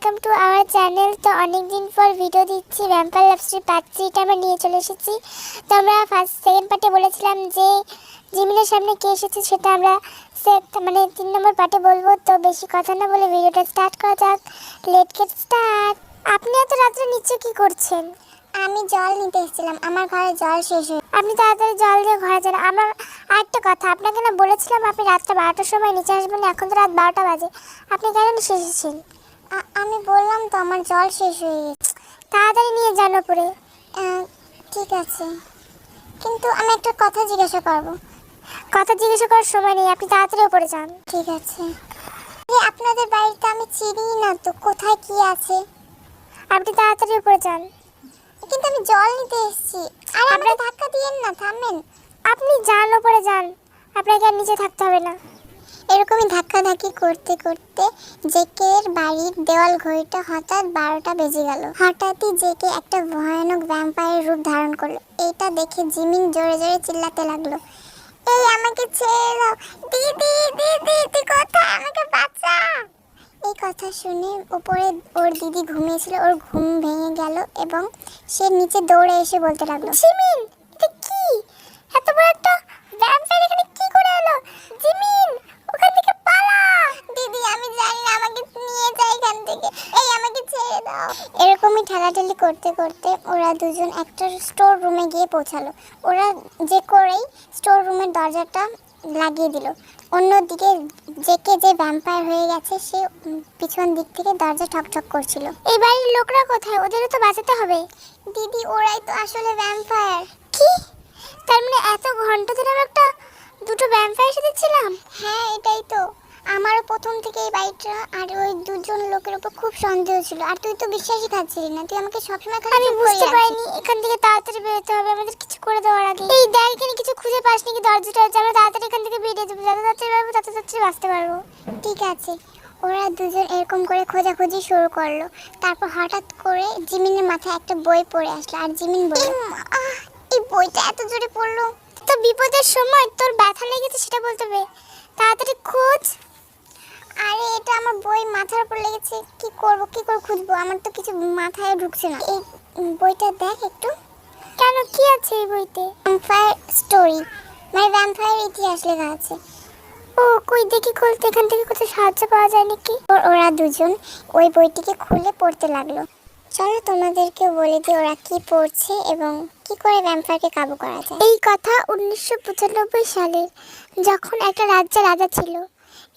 Welcome to our channel. তো অনেকদিন পর ভিডিও দিচ্ছি, ভ্যাম্পায়ার লাভ স্টোরি পার্ট 3 আমরা নিয়ে চলে এসেছি। তো আমরা সেকেন্ড পার্টে বলেছিলাম যে জিমিনের সামনে কে এসেছে সেটা আমরা 3 নম্বর পার্টে বলবো। তো বেশি কথা না বলে ভিডিওটা স্টার্ট করা যাক। Late get start. আপনি এত রাত্রে নিচে কি করছেন? আমি জল নিতে এসেছিলাম, আমার ঘরে জল শেষ হয়ে। আপনি তাড়াতাড়ি জল দিয়ে ঘরে যান। আমার আরেকটা কথা, আপনাকে না বলেছিলাম আপনি রাতটা 12টার সময় নিচে আসবেন, এখন তো রাত 12টা বাজে, আপনি কেন নিচে এসেছেন? আমি বললাম তো আমার জল শেষ হয়ে গেছে। তাড়াতাড়ি নিয়ে যান ওপরে। ঠিক আছে, কিন্তু আমি একটা কথা জিজ্ঞাসা করব। কথা জিজ্ঞাসা করার সময় নেই, আপনি তাড়াতাড়ি ওপরে যান। ঠিক আছে। আপনাদের বাড়িতে আমি চিনি না তো, কোথায় কি আছে? আপনি তাড়াতাড়ি উপরে যান। কিন্তু আমি জল নিতে এসেছি। আর আমাকে ধাক্কা দিয়েন না, থামেন। আপনি যান ওপরে যান, আপনাকে আর নিচে থাকতে হবে না। এরকমই ধাক্কাধাক্কি করতে করতে জেকের বাড়ির দেওয়াল ঘড়িটা হঠাৎ 12টা বেজে গেল। হঠাৎই জেকে একটা ভয়ানক ভ্যাম্পায়ারের রূপ ধারণ করলো। এটা দেখে জিমিন জোরে জোরে চিল্লাতে লাগলো, এই আমাকে ছেড়ে দাও, দিদি দিদি তুই কোথায়, আমাকে বাঁচা। এই কথা শুনে উপরে ওর দিদি ঘুমিয়েছিল, ওর ঘুম ভেঙে গেল এবং সে নিচে দৌড়ে এসে বলতে লাগলো, জিমিন এটা কি? এত বড় একটা ভ্যাম্পায়ার এখানে কি করে এলো? জিমিন ওখান থেকে পালা। দিদি আমি জানি না, আমাকে নিয়ে যাও এখান থেকে, এই আমাকে ছেড়ে দাও। এরকমই ঠেলাঠেলি করতে করতে ওরা দুজন একটা স্টোর রুমে গিয়ে পৌঁছালো। ওরা যে করেই স্টোর রুমের দরজাটা লাগিয়ে দিল। অন্যদিকে জেকে যে ভ্যাম্পায়ার হয়ে গেছে সে পিছন দিক থেকে দরজা ঠকঠক করছিল। এই বাড়ির লোকরা কোথায়? ওদেরও তো বাঁচাতে হবে। দিদি ওরাই তো আসলে ভ্যাম্পায়ার। কি? তার মানে এত ঘন্টা ধরে আমরা দুটো ভ্যাম্পায়ার সাথে ছিলাম? হ্যাঁ এটাই তো, আমারও প্রথম থেকে এই বাড়িটা আর ওই দুজন লোকের উপর খুব সন্দেহ ছিল। আর তুই তো বিশ্বাসই খাচ্ছিলি না, তুই আমাকে সবসময় আমি বুঝতে পারিনি এখান থেকে তাড়াতাড়ি বেরোতে হবে, আমাদের কিছু করে দেওয়ার আগে। এই দেখ এখানে কিছু খুঁজে পাস নাকি দরজাটা? আমরা তাড়াতাড়ি এখান থেকে বেরিয়ে যাবো, যত তাড়াতাড়ি পারবো তত তাড়াতাড়ি বাঁচতে পারবো। ঠিক আছে। ওরা দুজন এরকম করে খোঁজাখুঁজি শুরু করলো। তারপর হঠাৎ করে জিমিনের মাথায় একটা বই পড়ে আসলো আর জিমিন বলল, এই বইটা এত জোরে পড়লো। তো বিপদের সময় তোর ব্যথা লেগেছে সেটা বলতে হবে, তাড়াতাড়ি খোঁজ। আরে এটা আমার বই, মাথার উপর লেগেছে, কি করব কি করে খুঁজবো, আমার তো কিছু মাথায় ঢুকছে না। এই বইটা দেখ একটু। কেন, কি আছে এই বইতে? ভ্যাম্পায়ার স্টোরি, মানে ভ্যাম্পায়ার ইতিহাস লেখা আছে। ও কই দেখি, খুলতে এখান থেকে কোথাও সাহায্য পাওয়া যায় নাকি? ওরা দুজন ওই বইটিকে খুলে পড়তে লাগলো। চলো তোমাদেরকে বলে দিই ওরা কি পড়ছে এবং কি করে ভ্যাম্পায়ারকে কাবু করা যায়। এই কথা 1995 সালের, যখন একটা রাজ্যে রাজা ছিল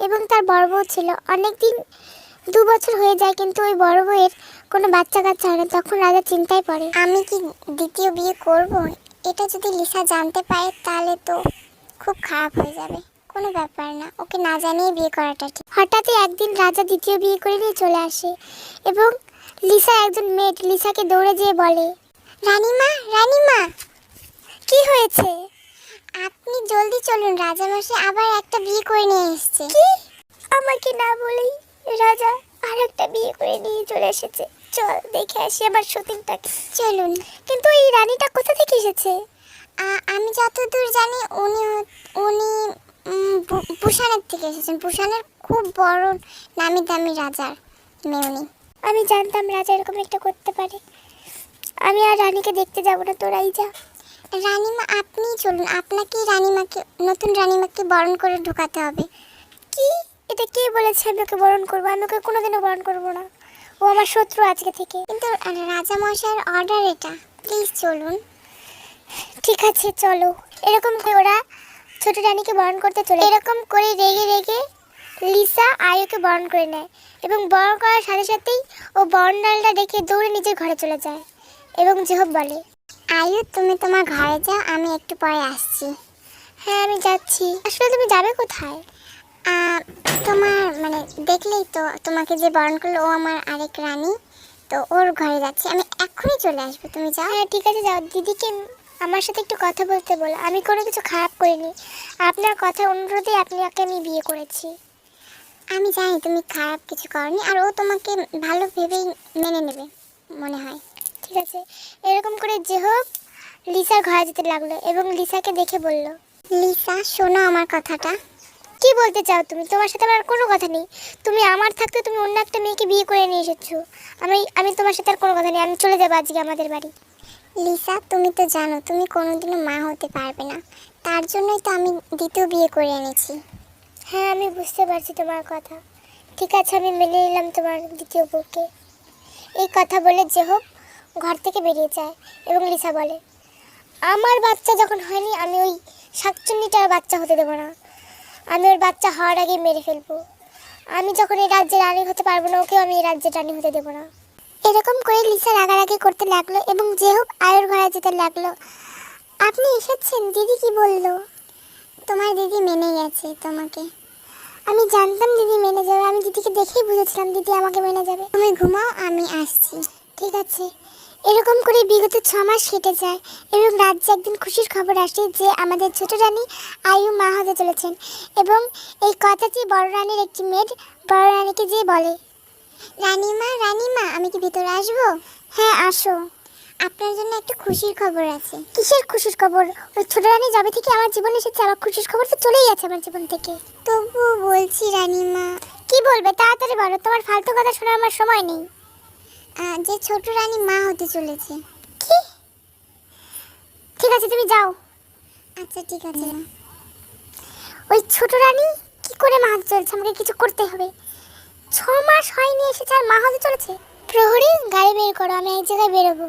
এবং তার বড় বউ ছিল। অনেকদিন 2 বছর হয়ে যায় কিন্তু ওই বড় বউয়ের কোনো বাচ্চা কাচ্চা হয় না। তখন রাজা চিন্তায় পড়ে, আমি কি দ্বিতীয় বিয়ে করব? এটা যদি লিসা জানতে পারে তাহলে তো খুব খারাপ হয়ে যাবে। কোনো ব্যাপার না, ওকে না জানিয়ে বিয়ে করাটা ঠিক। হঠাৎই একদিন রাজা দ্বিতীয় বিয়ে করে নিয়ে চলে আসে এবং লিসা একজন মেয়ে লিসাকে দৌড়ে যেয়ে বলে, রানীমা রানীমা, কি হয়েছে? আপনি জলদি চলুন, রাজামশাই আবার একটা বিয়ে করে নিয়ে এসেছে। কি? আমাকে না বলেই রাজা আর একটা বিয়ে করে নিয়ে চলে এসেছে? চল দেখে আসি আবার সতীনটাকে। চলুন। কিন্তু এই রানীটা কোথা থেকে এসেছে? আমি যতদূর জানি উনি উনি বুসানের থেকে এসেছেন। বুসানের খুব বড় নামি দামি রাজার মেয়ে উনি। আমি জানতাম রাজা এরকম একটা করতে পারে। আমি আর রানীকে দেখতে যাব না, তোরাই যা। রানীমা আপনিই চলুন, আপনাকেই রানীমাকে, নতুন রানীমাকে বরণ করে ঢোকাতে হবে। কি? এটা কে বলেছে আমি ওকে বরণ করবো? আমি ওকে কোনোদিনও বরণ করবো না, ও আমার শত্রু আজকে থেকে। কিন্তু রাজামশাইয়ের অর্ডার এটা, প্লিজ চলুন। ঠিক আছে চলো। এরকম করে ওরা ছোট রানীকে বরণ করতে চলে। এরকম করে রেগে রেগে লিসা আয়ুকে বরণ করে নেয় এবং বরণ করার সাথে সাথেই ও বরণডালটা রেখে দৌড়ে নিজের ঘরে চলে যায় এবং জেহব বলে, আয়ু তুমি তোমার ঘরে যাও, আমি একটু পরে আসছি। হ্যাঁ আমি যাচ্ছি। আসলে তুমি যাবে কোথায়? তোমার মানে দেখলেই তো, তোমাকে যে বরণ করলো ও আমার আরেক রানী, তো ওর ঘরে যাচ্ছি, আমি এক্ষুনি চলে আসবো, তুমি যাও। হ্যাঁ ঠিক আছে যাও। দিদিকে আমার সাথে একটু কথা বলতে বলো, আমি কোনো কিছু খারাপ করিনি, আপনার কথা অনুরোধে আপনাকে আমি বিয়ে করেছি। আমি জানি তুমি খারাপ কিছু করনি, আর ও তোমাকে ভালো ভেবেই মেনে নেবে মনে হয়। ঠিক আছে। এরকম করে জেহব লিসার ঘরে যেতে লাগলো এবং লিসাকে দেখে বলল, লিসা শোনো আমার কথাটা। কি বলতে চাও তুমি? তোমার সাথে আমার কোনো কথা নেই। তুমি আমার থাকতে তুমি অন্য একটা মেয়েকে বিয়ে করে নিয়ে এসেছো। আমি তোমার সাথে আর কোনো কথা নেই। আমি চলে যাবো আজকে আমাদের বাড়ি। লিসা, তুমি তো জানো তুমি কোনোদিনও মা হতে পারবে না, তার জন্যই তো আমি দ্বিতীয় বিয়ে করে এনেছি। হ্যাঁ, আমি বুঝতে পারছি তোমার কথা। ঠিক আছে, আমি মেনে নিলাম তোমার দ্বিতীয় বউকে। এই কথা বলে জেহব ঘর থেকে বেরিয়ে যায় এবং লিসা বলে, আমার বাচ্চা যখন হয়নি আমি ওই শাকচুন্নিটার বাচ্চা হতে দেবো না। আমি ওর বাচ্চা হওয়ার আগে মেরে ফেলবো। আমি যখন এই রাজ্যের রানী হতে পারবো না, ওকেও আমি এই রাজ্যের রানী হতে দেবো না। এরকম করে লিসা রাগারাগি করতে লাগলো এবং জেহব আয়ুর ঘরে যেতে লাগলো। আপনি এসেছেন? দিদি কি বললো? তোমার দিদি মেনে গেছে তোমাকে। আমি জানতাম দিদি মেনে যাবে। আমি দিদিকে দেখেই বুঝেছিলাম দিদি আমাকে মেনে যাবে। তুমি ঘুমাও, আমি আসছি। ঠিক আছে। এরকম করে বিগত 6 মাস কেটে যায় এবং রাজ্যে একদিন খুশির খবর আসে যে আমাদের ছোট রানী আয়ু মা হতে চলেছেন। এবং এই কথাটি বড় রানীর একটি মেয়ে বড় রানীকে যেয়ে বলে, রানীমা, রানীমা, আমি কি ভিতরে আসবো? হ্যাঁ আসো। আপনার জন্য একটা খুশির খবর আছে। কিসের খুশির খবর? ওই ছোট রানী যাবে থেকে আমার জীবনে এসেছে, আমার খুশির খবর তো চলেই গেছে আমার জীবন থেকে। তবু বলছি রানীমা। কি বলবে তাড়াতাড়ি বলো, তোমার ফালতু কথা শোনার আমার সময় নেই। যে ছোট রানী মা হতে চলেছে। কি? ঠিক আছে তুমি যাও। আচ্ছা ঠিক আছে। ওই ছোট রানী কি করে মা হতে চলেছে? আমাকে কিছু করতে হবে। 6 মাস হয়নি এসেছে আর মা হতে চলেছে। প্রহরী, গাড়ি বের করো, আমি এক জায়গায় বেরোবো।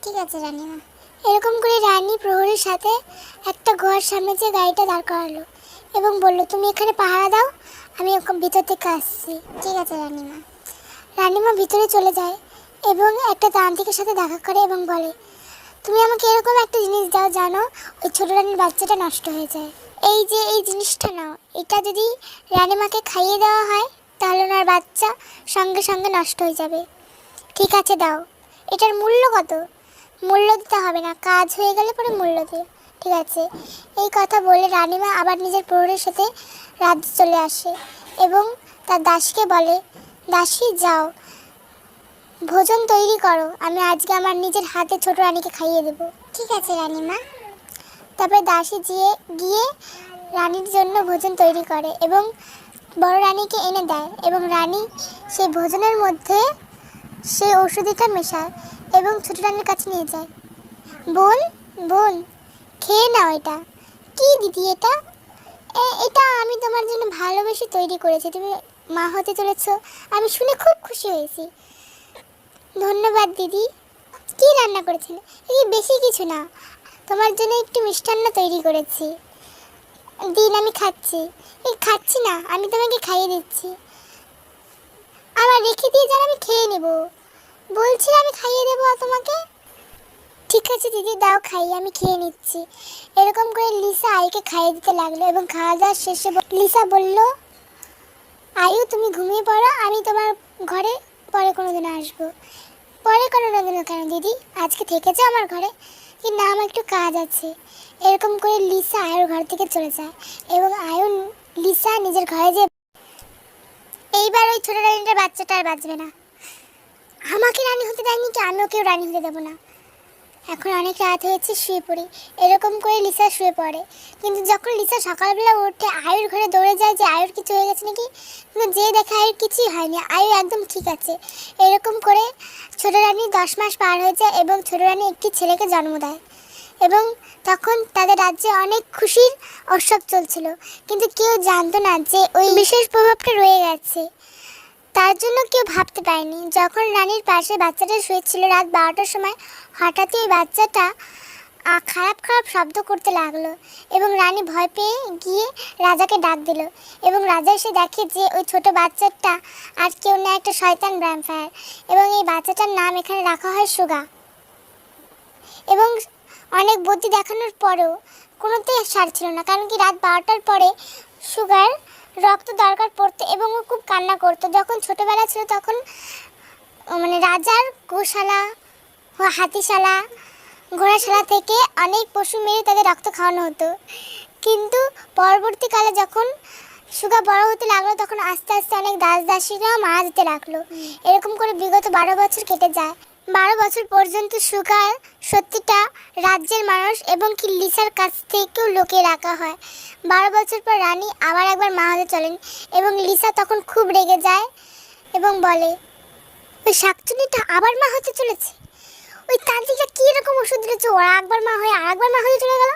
ঠিক আছে রানীমা। এরকম করে রানী প্রহরীর সাথে একটা ঘরের সামনে যে গাড়িটা দাঁড় করালো এবং বলল, তুমি এখানে পাহারা দাও, আমি ভিতর থেকে আসছি। ঠিক আছে রানীমা। রানীমা ভিতরে চলে যায় এবং একটা তান্ত্রিকের সাথে দেখা করে এবং বলে, তুমি আমাকে এরকম একটা জিনিস দাও জানো ওই ছোট রানীর বাচ্চাটা নষ্ট হয়ে যায়। এই যে এই জিনিসটা নাও, এটা যদি রানীমাকে খাইয়ে দেওয়া হয় তাহলে ওনার বাচ্চা সঙ্গে সঙ্গে নষ্ট হয়ে যাবে। ঠিক আছে দাও। এটার মূল্য কত? মূল্য দিতে হবে না, কাজ হয়ে গেলে পরে মূল্য দিও। ঠিক আছে। এই কথা বলে রানীমা আবার নিজের প্রহরীর সাথে রাজ্যে চলে আসে এবং তার দাসীকে বলে, দাসী যাও ভোজন তৈরি করো, আমি আজকে আমার নিজের হাতে ছোট রানীকে খাইয়ে দেবো। ঠিক আছে রানীমা। তারপরে দাসী গিয়ে রানীর জন্য ভোজন তৈরি করে এবং বড় রানীকে এনে দেয় এবং রানী সেই ভোজনের মধ্যে সেই ওষুধটা মেশায় এবং ছোট রানীর কাছে নিয়ে যায়। বোন, বোন, খেয়ে নাও এটা। কি দিদি এটা? এটা আমি তোমার জন্য ভালোবেসে তৈরি করেছি, তুমি মা হতে চলেছো। আমি শুনে খুব খুশি হয়েছি। ধন্যবাদ দিদি। কি রান্না করেছেন? এই বেশি কিছু না, তোমার জন্য একটু মিষ্টান্ন তৈরি করেছি। দিন, আমি খাচ্ছি। এই খাচ্ছি না, আমি তোমাকে খাইয়ে দিচ্ছি। আমার রেখে দিয়ে যান, আমি খেয়ে নেব। বলছি আমি খাইয়ে দেবো তোমাকে। ঠিক আছে দিদি, দাও খাইয়ে, আমি খেয়ে নিচ্ছি। এরকম করে লিসা আয়ুকে খাইয়ে দিতে লাগলো এবং খাওয়া দাওয়ার শেষে লিসা বলল, আয়ু তুমি ঘুমিয়ে পড়ো, আমি তোমার ঘরে পরে কোনোদিন আসবো। পরে কোনোদিনও কেন দিদি? আজকে থেকে যাও আমার ঘরে। কিন্তু আমার একটু কাজ আছে। এরকম করে লিসা আয়ুর ঘর থেকে চলে যায় এবং আয়ু লিসা নিজের ঘরে যে এইবার ওই ছোট রানীটার বাচ্চাটা আর বাঁচবে না। আমাকে রানী হতে দেয়নি কি, আমি ওকেও রানী হতে দেবো না। এখন অনেক রাত হয়েছে, শুয়ে পড়ি। এরকম করে লিসা শুয়ে পড়ে। কিন্তু যখন লিসা সকালবেলা উঠে আয়ুর ঘরে দৌড়ে যায় যে আয়ুর কিছু হয়ে গেছে নাকি, কিন্তু যে দেখে আয়ুর কিছুই হয়নি, আয়ু একদম ঠিক আছে। এরকম করে ছোট রানী 10 মাস পার হয়ে যায় এবং ছোট রানী একটি ছেলেকে জন্ম দেয় এবং তখন তাদের রাজ্যে অনেক খুশির উৎসব চলছিল। কিন্তু কেউ জানতো না যে ওই বিশেষ প্রভাবটা রয়ে গেছে। তার জন্য কেউ ভাবতে পারেনি। যখন রানীর পাশে বাচ্চাটা শুয়েছিল রাত 12টার সময়, হঠাৎই ওই বাচ্চাটা খারাপ খারাপ শব্দ করতে লাগলো এবং রানী ভয় পেয়ে গিয়ে রাজাকে ডাক দিল এবং রাজা এসে দেখে যে ওই ছোট বাচ্চাটা আর কেউ না, একটা শয়তান ভ্যাম্পায়ার। এবং এই বাচ্চাটার নাম এখানে রাখা হয় সুগা। এবং অনেক বুদ্ধি দেখানোর পরেও কোনোতেই সার ছিল না, কারণ কি রাত 12টার পরে সুগার রক্ত দরকার পড়তো এবং ও খুব কান্না করতো। যখন ছোটোবেলা ছিল তখন মানে রাজার গোশালা, হাতিশালা, ঘোড়াশালা থেকে অনেক পশু মেরে তাদের রক্ত খাওয়ানো হতো। কিন্তু পরবর্তীকালে যখন সুগা বড় হতে লাগলো তখন আস্তে আস্তে অনেক দাস দাসীরাও মারা যেতে লাগলো। এরকম করে বিগত 12 বছর কেটে যায় 12 বছর পর্যন্ত সুগার সত্যিটা রাজ্যের মানুষ এবং কি লিসার কাছ থেকেও লুকিয়ে রাখা হয়। 12 বছর পর রানী আবার একবার মা হতে চলেন এবং লিসা তখন খুব রেগে যায় এবং বলে, ওই শাকচুনিটা আবার মা হতে চলেছে। ওই তান্ত্রিকটা কি এরকম ওষুধ দিয়েছে, ওরা একবার মা হয়ে আর একবার মা হয়ে চলে গেল,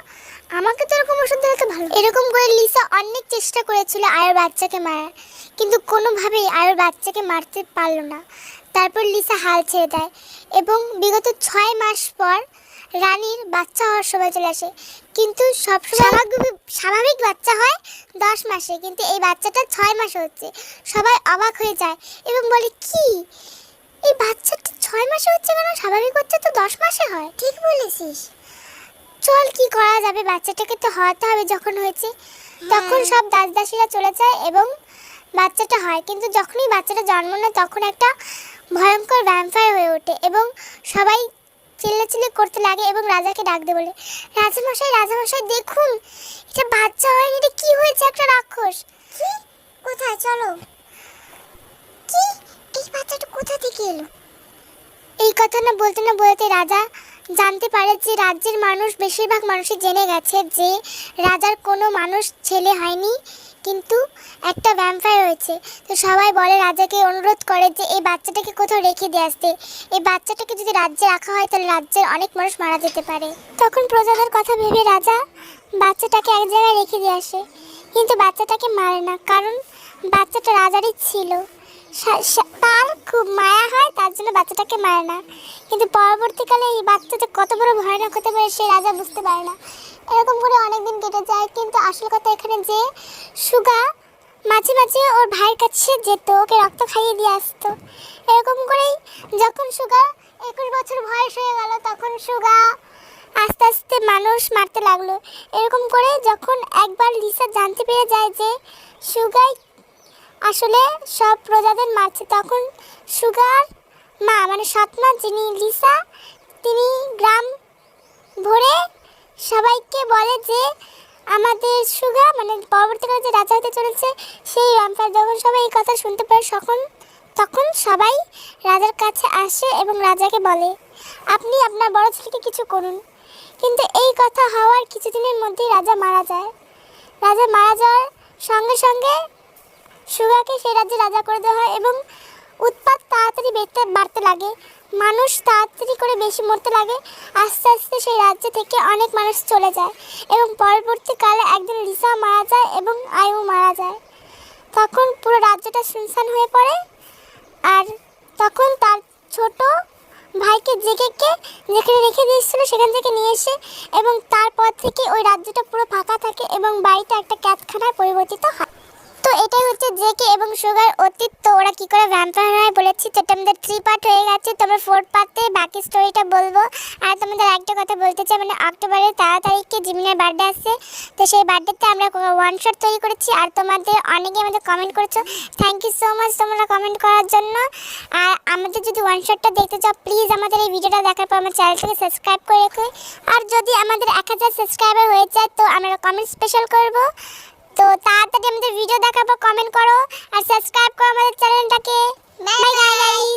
আমাকে তো এরকম ওষুধ দিলে তো ভালো। এরকম করে লিসা অনেক চেষ্টা করেছিল আয়ের বাচ্চাকে মারার, কিন্তু কোনোভাবেই আয়ের বাচ্চাকে মারতে পারলো না। তারপর লিসা হাল ছেড়ে দেয় এবং বিগত 6 মাস পর রানীর বাচ্চা হওয়ার সময় চলে আসে। কিন্তু সবসময় স্বাভাবিক বাচ্চা হয় 10 মাসে, কিন্তু এই বাচ্চাটা 6 মাসে হচ্ছে। সবাই অবাক হয়ে যায় এবং বলে, কি এই বাচ্চাটা 6 মাসে হচ্ছে কেন, স্বাভাবিক বাচ্চা তো 10 মাসে হয়। ঠিক বলেছিস, চল কি করা যাবে, বাচ্চাটাকে তো হওয়াতে হবে। যখন হয়েছে তখন সব দাসদাসীরা চলে যায় এবং বাচ্চাটা হয়। কিন্তু যখনই বাচ্চাটা জন্ম নেয় তখন একটা ভয়ঙ্কর ভ্যাম্পায়ার হয়ে ওঠে এবং সবাই চিল্লাচিল্লি করতে লাগে এবং রাজাকে ডাক দিয়ে বলে, রাজামশাই রাজামশাই দেখুন, এটা বাচ্চা হয়নি, এটা কি হয়েছে, একটা রাক্ষস। কি? কোথায়? চলো। কি? এই বাচ্চাটা কোথা থেকে এলো? এই কথা না বলতে রাজা জানতে পারে যে রাজ্যের মানুষ, বেশিরভাগ মানুষই জেনে গেছে যে রাজার কোনো মানুষ ছেলে হয়নি, কিন্তু একটা ভ্যাম্পায়ার হয়েছে। তো সবাই বলে, রাজাকে অনুরোধ করে যে এই বাচ্চাটাকে কোথাও রেখে দিয়ে আসতে। এই বাচ্চাটাকে যদি রাজ্যে রাখা হয় তাহলে রাজ্যের অনেক মানুষ মারা যেতে পারে। তখন প্রজাদের কথা ভেবে রাজা বাচ্চাটাকে এক জায়গায় রেখে দিয়ে আসে, কিন্তু বাচ্চাটাকে মারে না, কারণ বাচ্চাটা রাজারই ছিল। তার খুব মায়া হয়, তার জন্য বাচ্চাটাকে মারে না। কিন্তু পরবর্তীকালে এই বাচ্চাটা কত বড় ভয়ানক হতে পারে সে রাজা বুঝতে পারে না। এরকম করে অনেকদিন কেটে যায়, কিন্তু আসল কথা এখানে যে সুগা মাঝে মাঝে ওর ভাইয়ের কাছে যেত, ওকে রক্ত খাইয়ে দিয়ে আসতো। এরকম করেই যখন সুগা 21 বছর বয়স হয়ে গেল তখন সুগা আস্তে আস্তে মানুষ মারতে লাগলো। এরকম করে যখন একবার লিসা জানতে পেরে যায় যে সুগাই আসলে সব প্রজাদের মারছে, তখন সুগার মা মানে সৎমা যিনি লিসা, তিনি গ্রাম ভরে সবাইকে বলে যে আমাদের সুগা মানে পরবর্তীকালে যে রাজা হতে চলেছে সেই ভ্যাম্পায়ার। যখন সবাই এই কথা শুনতে পারে তখন সবাই রাজার কাছে আসে এবং রাজাকে বলে, আপনি আপনার বড় ছেলেকে কিছু করুন। কিন্তু এই কথা হওয়ার কিছুদিনের মধ্যেই রাজা মারা যায়। রাজা মারা যাওয়ার সঙ্গে সঙ্গে সুগাকে সেই রাজ্যে রাজা করে দেওয়া হয় এবং উৎপাত তাড়াতাড়ি বাড়তে লাগে, মানুষ তাড়াতাড়ি করে বেশি মরতে লাগে। আস্তে আস্তে সেই রাজ্য থেকে অনেক মানুষ চলে যায় এবং পরবর্তীকালে একদিন লিসা মারা যায় এবং আয়ু মারা যায়। তখন পুরো রাজ্যটা শুনশান হয়ে পড়ে। আর তখন তার ছোট ভাইকে যেখানে রেখে দিয়েছিল সেখান থেকে নিয়ে এসে এবং তারপর থেকে ওই রাজ্যটা পুরো ফাঁকা থাকে এবং বাড়িটা একটা ক্যাতখানায় পরিবর্তিত হয়। তো এটাই হচ্ছে জেকে এবং সুগার অতীত। তো ওরা কি করে ভ্যাম্পায়ার হয় বলেছি, তো এটা আমাদের 3 পার্ট হয়ে গেছে। তোমরা 4 পার্টে বাকি স্টোরিটা বলবো। আর তোমাদের একটা কথা বলতে চাই, মানে অক্টোবরের 13 তারিখে জিমিনের বার্থডে আসছে। তো সেই বার্থডেতে আমরা 1 শট তৈরি করেছি আর তোমাদের অনেকে আমাদের কমেন্ট করেছো, থ্যাংক ইউ সো মাচ তোমরা কমেন্ট করার জন্য। আর আমাদের যদি 1 শটটা দেখতে চাও প্লিজ আমাদের এই ভিডিওটা দেখার পর আমার চ্যানেলটাকে সাবস্ক্রাইব করে রেখো। আর যদি আমাদের 1000 সাবস্ক্রাইবার হয়ে যায় তো আমরা কমেন্ট স্পেশাল করবো। তো তাড়াতাড়ি আমাদের ভিডিও দেখার পর কমেন্ট করো আর সাবস্ক্রাইব করো আমাদের চ্যানেলটাকে। Bye bye.